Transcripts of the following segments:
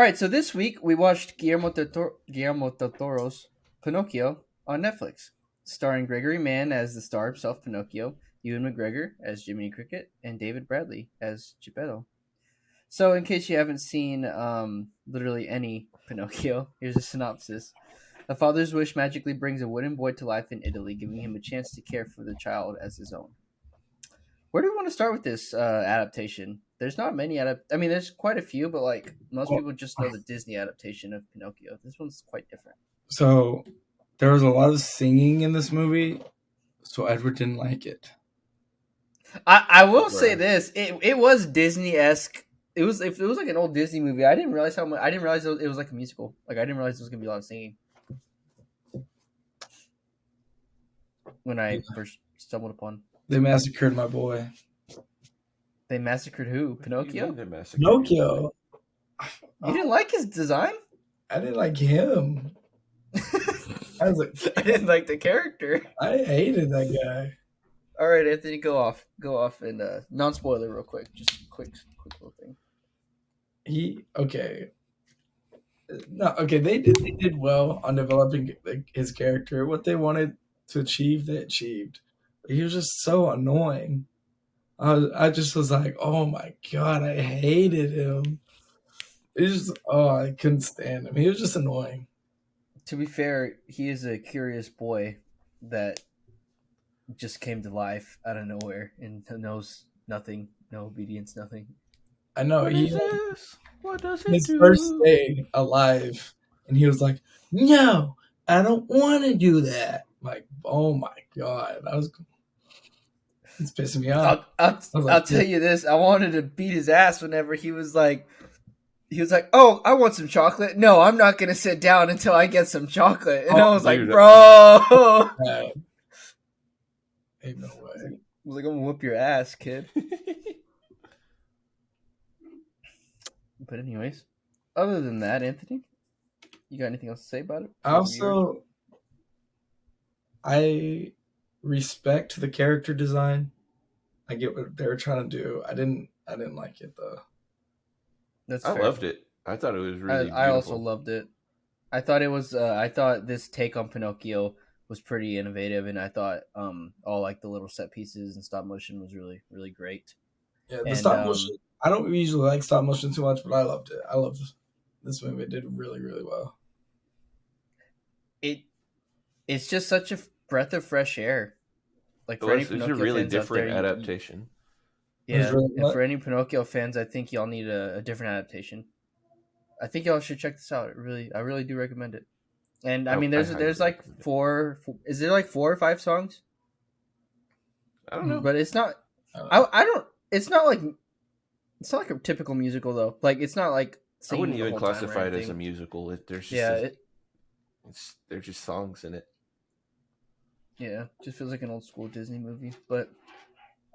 All right, so this week we watched Guillermo del Toro's Pinocchio on Netflix, starring Gregory Mann as the star himself, Pinocchio, Ewan McGregor as Jiminy Cricket, and David Bradley as Geppetto. So, in case you haven't seen literally any Pinocchio, here's a synopsis. A father's wish magically brings a wooden boy to life in Italy, giving him a chance to care for the child as his own. Where do we want to start with this adaptation? There's not many I mean, there's quite a few, but like most Well, people just know the Disney adaptation of Pinocchio. This one's quite different. so there was a lot of singing in this movie, so Edward didn't like it. I will say Right. this: it was Disney esque. It was if it was like an old Disney movie. I didn't realize how much. I didn't realize it was like a musical. Like I didn't realize there was gonna be a lot of singing when I first stumbled upon. They massacred my boy. They massacred who? Pinocchio. They massacred your boy. Pinocchio. You didn't like his design? I didn't like him. I was like, I didn't like the character. I hated that guy. All right, Anthony, go off, and non-spoiler, real quick, just quick little thing. They did well on developing his character. What they wanted to achieve, they achieved. But he was just so annoying. I just was like, oh my god, I hated him. I couldn't stand him. He was just annoying. To be fair, he is a curious boy that just came to life out of nowhere and knows nothing, no obedience, nothing. I know What is this? What does it his do? first day alive, and he was like, "No, I don't want to do that." Like, oh my god, it's pissing me off. I'll tell you this: I wanted to beat his ass whenever he was like, "Oh, I want some chocolate." No, I'm not gonna sit down until I get some chocolate. And I was like, dude. "Bro." Ain't no way. I was like, I'm gonna whoop your ass, kid. But anyways, other than that, Anthony, you got anything else to say about it? I respect the character design. I get what they were trying to do. I didn't like it though. That's I fair. loved it. I thought it was really I also beautiful. loved it. I thought it was. I thought this take on Pinocchio was pretty innovative, and I thought all like the little set pieces and stop motion was really really great. Yeah, the And, stop motion. I don't usually like stop motion too much, but I loved it. I loved this movie. It did really really well. It's just such a breath of fresh air. Like for any It's a Pinocchio really fans out different there, adaptation. Yeah, really and what? for any Pinocchio fans, I think y'all need a different adaptation. I think y'all should check this out. I really do recommend it. And I mean, I there's highly like recommend it. four. Is there like 4 or 5 songs? I don't know. But it's not. I don't know. It's not like a typical musical though. Like it's not like. I wouldn't singing the even whole time or classify it as a anything. musical. There's just Yeah, there's just songs in it. just feels like an old school Disney movie. But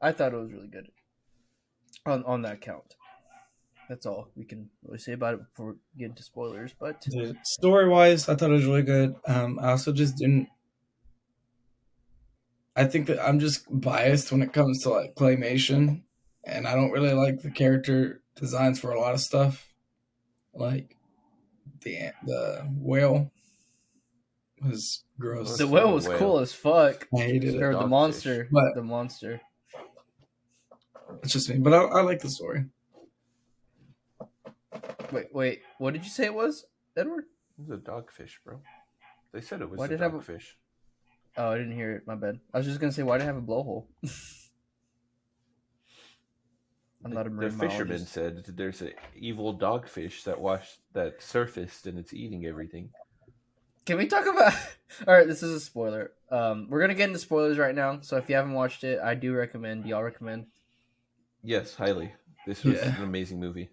I thought it was really good. On that count, that's all we can really say about it before we get into spoilers. But Story wise, I thought it was really good. I also just didn't. I think that I'm just biased when it comes to like claymation, and I don't really like the character designs for a lot of stuff. Like the whale was gross. the whale was Whale. cool as fuck. I hated it. Or the Dogfish. monster. But- The monster. It's just me, but I like the story. Wait. What did you say it was, Edward? It was a dogfish, bro. They said it was Why a did it have a- dogfish. Oh, I didn't hear it. My bad. I was just gonna say, why did it have a blowhole? I'm not a The marine fisherman biologist. said that there's an evil dogfish that surfaced and it's eating everything. Can we talk about? All right, this is a spoiler. We're gonna get into spoilers right now. So if you haven't watched it, I do recommend. Y'all recommend? Yes, highly. This was Yeah. an amazing movie.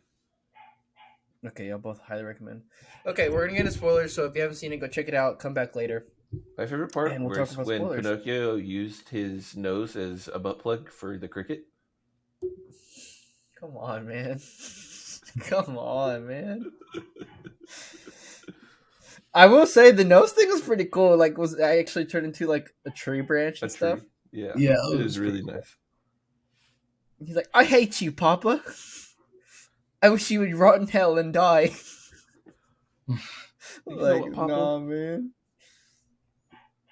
Okay, y'all both highly recommend. Okay, we're gonna get into spoilers. So if you haven't seen it, go check it out. Come back later. My favorite part And we'll was talk about when spoilers. Pinocchio used his nose as a butt plug for the cricket. Come on, man. Come on, man. I will say the nose thing was pretty cool. Like, I actually turned into like a tree branch and A stuff. tree. Yeah, Yeah, it it was was really pretty nice. He's like, I hate you, Papa. I wish you would rot in hell and die. You feel Like, what, Papa? nah, man.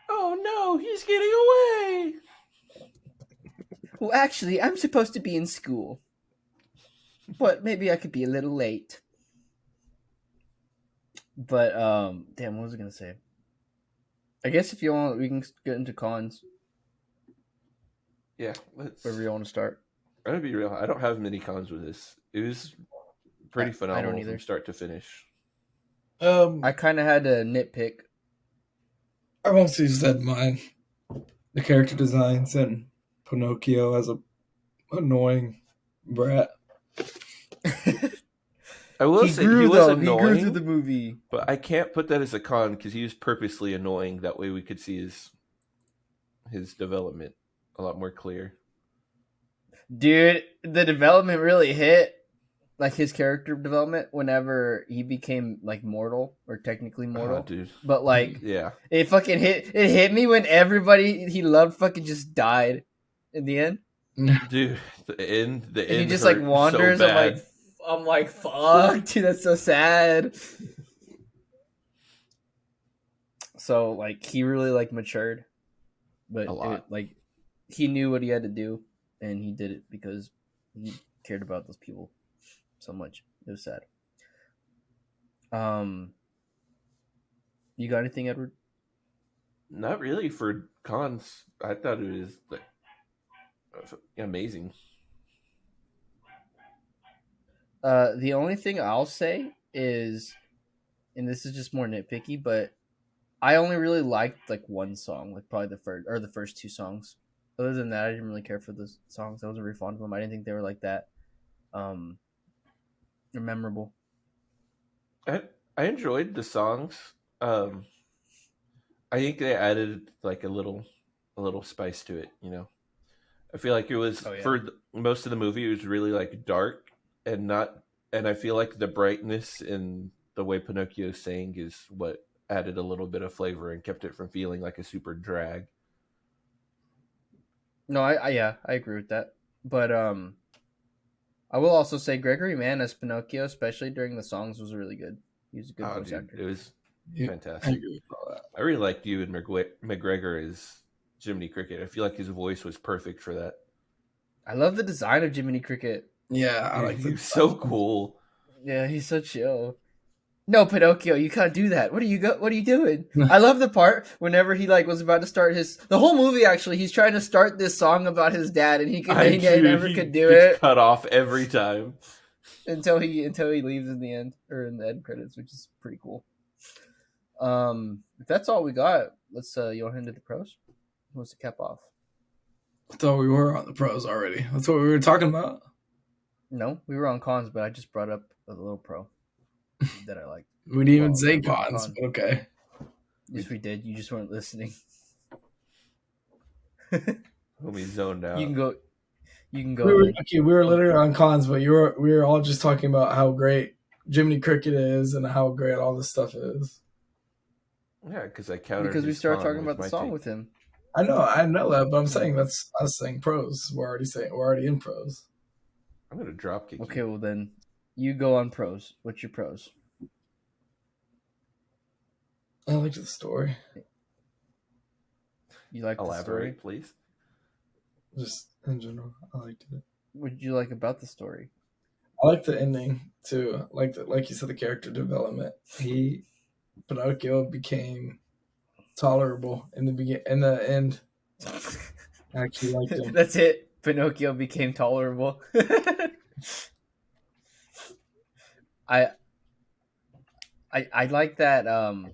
Oh no, he's getting away! Well, actually, I'm supposed to be in school, but maybe I could be a little late. But damn, what was I gonna say? I guess if you want, we can get into cons. Yeah, let's. Wherever you want to start. I'm gonna be real. I don't have many cons with this. It was pretty I don't phenomenal from either. start to finish. I kind of had to nitpick. I mostly said mine. The character designs and Pinocchio as a annoying brat. I will He say he grew was though. He grew through annoying, the movie. but I can't put that as a con because he was purposely annoying. That way we could see his development a lot more clear. Dude, the development really hit. Like his character development whenever he became like mortal or technically Oh, mortal. dude. But like Yeah. it fucking hit me when everybody he loved fucking just died in the end. Dude, the end And he just hurt like wanders. so bad. I'm like, fuck, dude, that's so sad. So like he really like matured, but A lot. like he knew what he had to do, and he did it because he cared about those people so much. It was sad. You got anything, Edward? Not really for cons. I thought it was like amazing. The only thing I'll say is, and this is just more nitpicky, but I only really liked like one song, like probably the first two songs. Other than that, I didn't really care for the songs. I wasn't really fond of them. I didn't think they were like that memorable. I enjoyed the songs. I think they added like a little spice to it. You know, I feel like it was most of the movie. It was really like dark and not. And I feel like the brightness in the way Pinocchio sang is what added a little bit of flavor and kept it from feeling like a super drag. No, I agree with that. But I will also say Gregory Mann as Pinocchio, especially during the songs, was really good. He was a good voice actor. It was I fantastic. agree with all that. I really liked Ewan McGregor as Jiminy Cricket. I feel like his voice was perfect for that. I love the design of Jiminy Cricket. Yeah, I like He's so cool. Yeah, he's so chill. No, Pinocchio, you can't do that. What are you doing? I love the part whenever he like was about to start the whole movie. Actually, he's trying to start this song about his dad, and he never could do it. Cut off every time until he leaves in the end or in the end credits, which is pretty cool. If that's all we got, let's you want to into the pros? Who wants to cap off? I thought we were on the pros already. That's what we were talking about. No, we were on cons, but I just brought up a little pro that I liked. We didn't even say cons, but okay. Yes, we did. You just weren't listening. We zoned out. You can go. We were literally on cons, but we were all just talking about how great Jiminy Cricket is and how great all this stuff is. Yeah, because I countered because we started talking about the song with him. I know that, but I'm saying that's us saying pros. We're already in pros. I'm gonna drop kick. Okay, well then, you go on pros. What's your pros? I liked the story. You like the story, please? Just in general, I liked it. What did you like about the story? I like the ending too. Like you said, the character development. Pinocchio became tolerable in the end. I actually liked him. That's it. Pinocchio became tolerable. I like that. I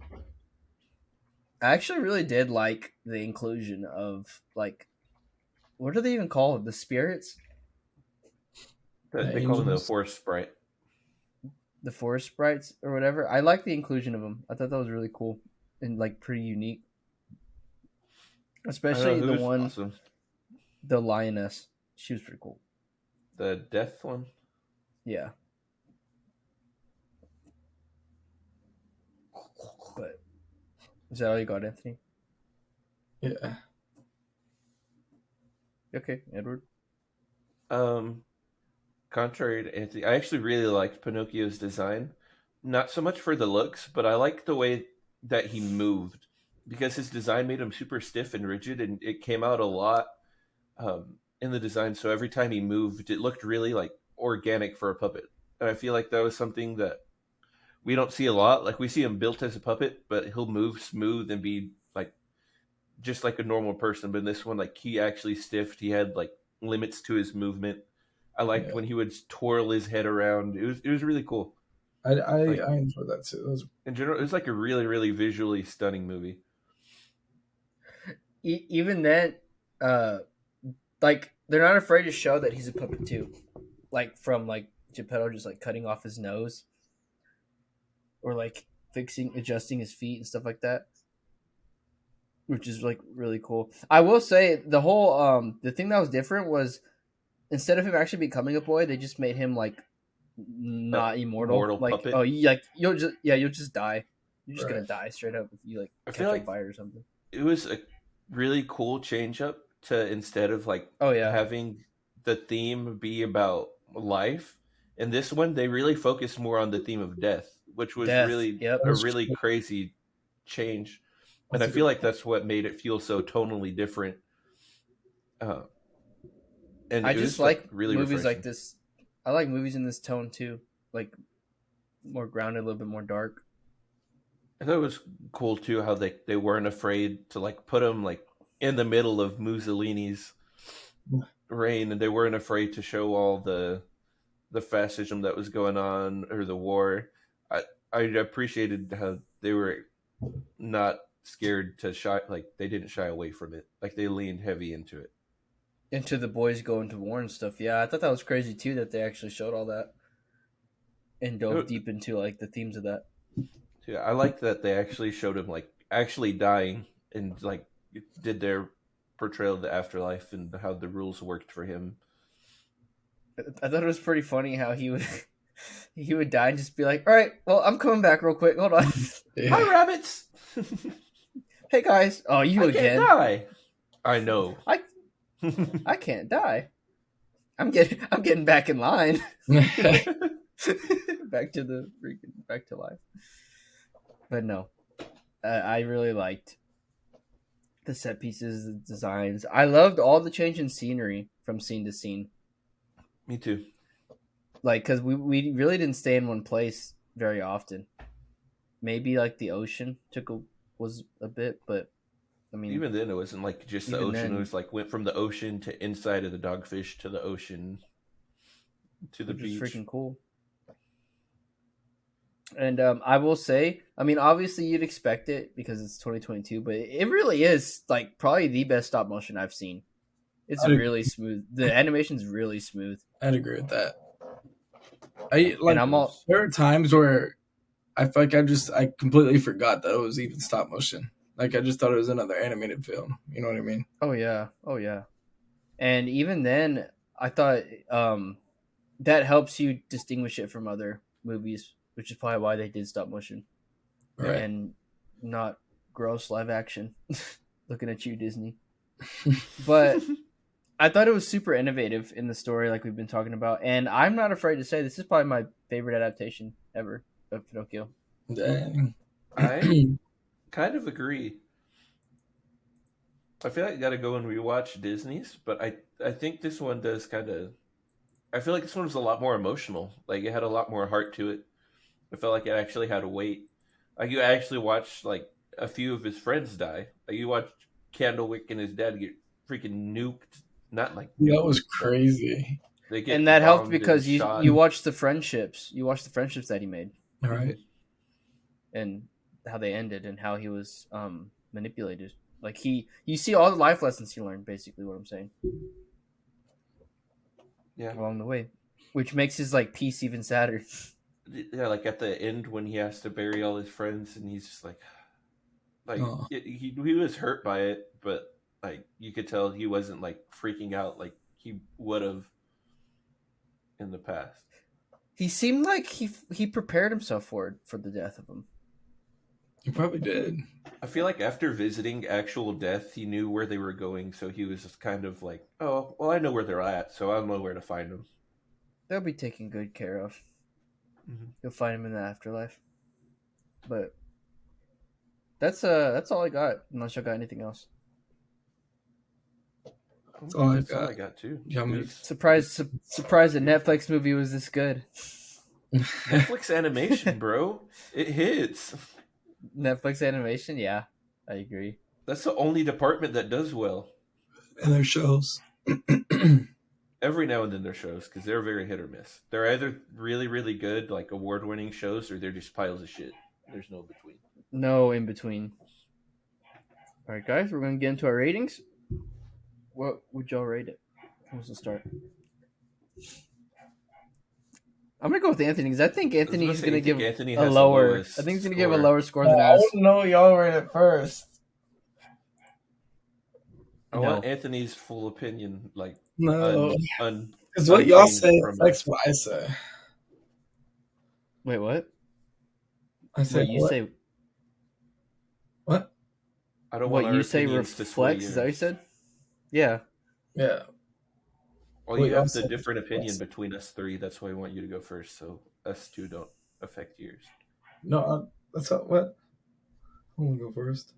actually really did like the inclusion of like, what do they even call it? The spirits? They call them the forest sprite. The forest sprites or whatever. I like the inclusion of them. I thought that was really cool and like pretty unique. Especially the one, awesome. The lioness. She was pretty cool. The death one? Yeah. But is that all you got, Anthony? Yeah. Okay, Edward. Contrary to Anthony, I actually really liked Pinocchio's design. not so much for the looks, but I like the way that he moved because his design made him super stiff and rigid, and it came out a lot in the design. So every time he moved, it looked really like organic for a puppet, and I feel like that was something that we don't see a lot. Like we see him built as a puppet, but he'll move smooth and be like just like a normal person. But in this one, like he actually stiffed. He had like limits to his movement. I liked when he would twirl his head around. It was really cool. I Like, enjoyed that too. It was... in general, it was like a really really visually stunning movie. Even then, like they're not afraid to show that he's a puppet too, like from like Geppetto just like cutting off his nose, or like adjusting his feet and stuff like that, which is like really cool. I will say the whole the thing that was different was instead of him actually becoming a boy, they just made him like not immortal. Like puppet. oh, you'll just die. You're just gonna die straight up if you like catch on fire or something. It was a really cool change up to instead of like having the theme be about life. In this one, they really focused more on the theme of death, which was really a really crazy change. And I feel like that's what made it feel so tonally different. And I just like really movies refreshing. like this. I like movies in this tone too, like more grounded, a little bit more dark. I thought it was cool too how they weren't afraid to like put him like in the middle of Mussolini's reign, and they weren't afraid to show all the fascism that was going on or the war. I appreciated how they were not scared to shy, like they didn't shy away from it, like they leaned heavy into it. Into the boys going to war and stuff. Yeah, I thought that was crazy too that they actually showed all that and dove deep into like the themes of that. Yeah, I liked that they actually showed him like actually dying and like did their portrayal of the afterlife and how the rules worked for him. I thought it was pretty funny how he would die and just be like, "All right, well, I'm coming back real quick. Hold on. Hi, rabbits. Hey guys. Oh, you I again? Can't die. I know. I can't die. I'm getting back in line. back to life. But no, I really liked the set pieces, the designs. I loved all the change in scenery from scene to scene. Me too. Like, because we really didn't stay in one place very often. Maybe like the ocean was a bit, but I mean, even then it wasn't like just the ocean. Then, it was like went from the ocean to inside of the dogfish to the ocean to the beach. Which is freaking cool. And I will say, I mean, obviously you'd expect it because it's 2022, but it really is like probably the best stop motion I've seen. It's really smooth. The animation's really smooth. I'd agree with that. There are times where I feel like I completely forgot that it was even stop motion. Like I just thought it was another animated film. You know what I mean? Oh yeah. And even then, I thought that helps you distinguish it from other movies, which is probably why they did stop motion, right? And not gross live action. Looking at you, Disney. But I thought it was super innovative in the story, like we've been talking about, and I'm not afraid to say this is probably my favorite adaptation ever of Pinocchio. Dang. I kind of agree. I feel like I got to go and rewatch Disney's, but I think this one does kind of. I feel like this one was a lot more emotional. Like it had a lot more heart to it. I felt like it actually had a weight. Like you actually watched like a few of his friends die. Like you watched Candlewick and his dad get freaking nuked. Not like that was crazy. And that helped because you watched the friendships. You watched the friendships that he made. All right. And how they ended and how he was manipulated. Like you see all the life lessons he learned, basically what I'm saying. Yeah. Along the way. Which makes his like peace even sadder. Yeah, like at the end when he has to bury all his friends and he's just like he was hurt by it, but like you could tell he wasn't like freaking out like he would have in the past. He seemed like he prepared himself for the death of him. He probably did. I feel like after visiting actual death, he knew where they were going, so he was just kind of like, oh, well, I know where they're at, so I don't know where to find them. They'll be taken good care of. You'll find him in the afterlife. But that's all I got. Unless y'all got anything else. That's all I All I got too. Yeah, Surprised a Netflix movie was this good. Netflix animation, bro. It hits. Netflix animation, yeah, I agree. That's the only department that does well. And their shows. Every now and then their shows, because they're very hit or miss. They're either really, really good, like award-winning shows, or they're just piles of shit. There's no between. No in between. All right, guys, we're gonna get into our ratings. What would y'all rate it? Who wants to start? I'm gonna go with Anthony because I think Anthony's gonna give a lower. I think he's gonna give a lower score than I us. want to know y'all rate it first. I want Anthony's full opinion, like no, because what y'all say affects what I say. Wait, what? I said you say. What? I don't what want you say reflects. Is that what you said? Yeah. Yeah. Well, you have the different opinion between us three. That's why I want you to go first, so us two don't affect yours. No, that's not what. I want to go first.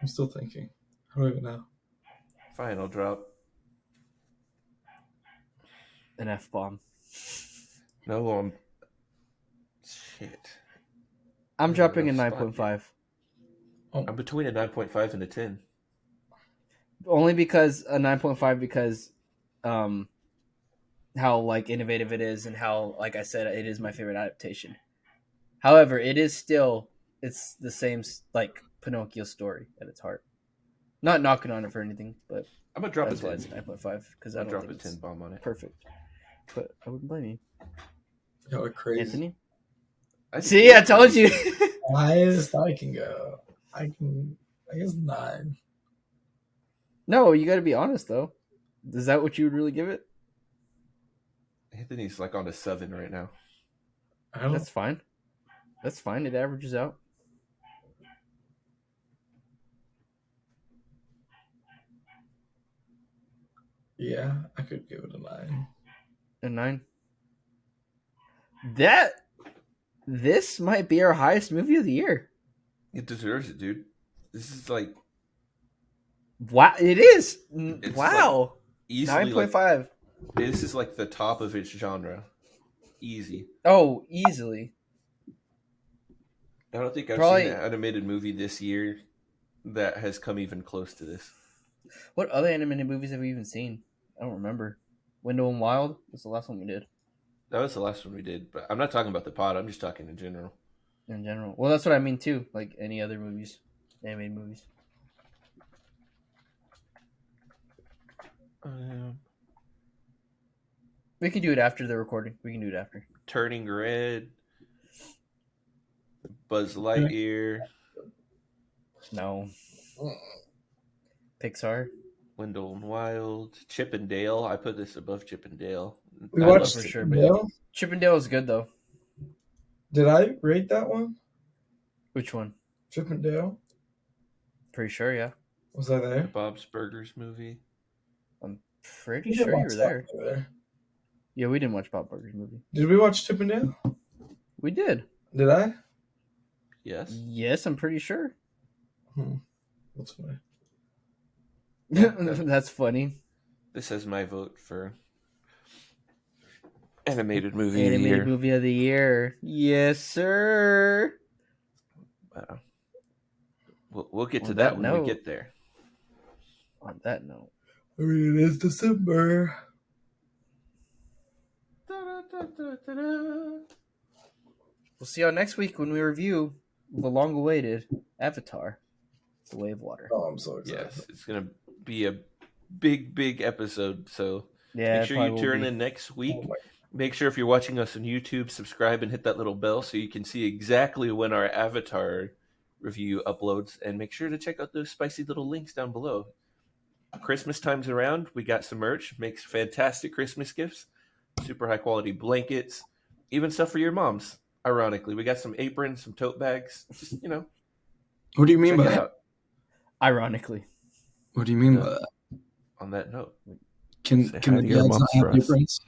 I'm still thinking. I don't even know. Fine, I'll drop an F-bomb. No, shit. I'm dropping a 9.5. I'm between a 9.5 and a 10. Only because a 9.5 because how like innovative it is and how, like I said, it is my favorite adaptation. However, it's the same like Pinocchio story at its heart. Not knocking on it for anything, but I'm gonna drop that's a 10. Why it's 9.5 because I'll drop a 10 bomb on it. Perfect, but I wouldn't blame you. Y'all are crazy. Anthony? See, I told you. Highest I can go. I guess 9. No, you got to be honest though. Is that what you would really give it? Anthony's like on a 7 right now. That's fine. That's fine. It averages out. Yeah, I could give it a 9. A 9. This might be our highest movie of the year. It deserves it, dude. This is like... Wow, it is. Wow. Like 9.5. Like, this is like the top of its genre. Easy. Oh, easily. I don't think I've seen an animated movie this year that has come even close to this. What other animated movies have we even seen? I don't remember. Window and Wild was the last one we did. That was the last one we did, but I'm not talking about the pod. I'm just talking in general. In general. Well, that's what I mean too. Like any other movies, animated movies. We can do it after the recording. We can do it after. Turning Red. Buzz Lightyear. No. Pixar. Window and Wild. Chip and Dale. I put this above Chip and Dale. We watched for sure, but Chip and Dale is good though. Did I rate that one? Which one? Chip and Dale. Pretty sure, yeah. Was I there? Bob's Burgers movie. I'm pretty sure you were there. Yeah, we didn't watch Bob Burgers movie. Did we watch Chip and Dale? We did. Did I? Yes. Yes, I'm pretty sure. That's funny. That's funny. This is my vote for animated movie movie of the year. Yes, sir. We'll get to that when we get there. On that note. I mean, it is December. We'll see y'all next week when we review the long-awaited Avatar, The Way of Water. Oh, I'm so excited. Yes, it's going to be a big episode, so make sure you tune in next week. Make sure if you're watching us on YouTube, subscribe and hit that little bell so you can see exactly when our Avatar review uploads, and make sure to check out those spicy little links down below. Christmas time's around. We got some merch. Makes fantastic Christmas gifts. Super high quality blankets. Even stuff for your moms, ironically. We got some aprons, some tote bags. Just, What do you mean by that? Ironically. What do you mean by that? On that note. Can the guys not have aprons?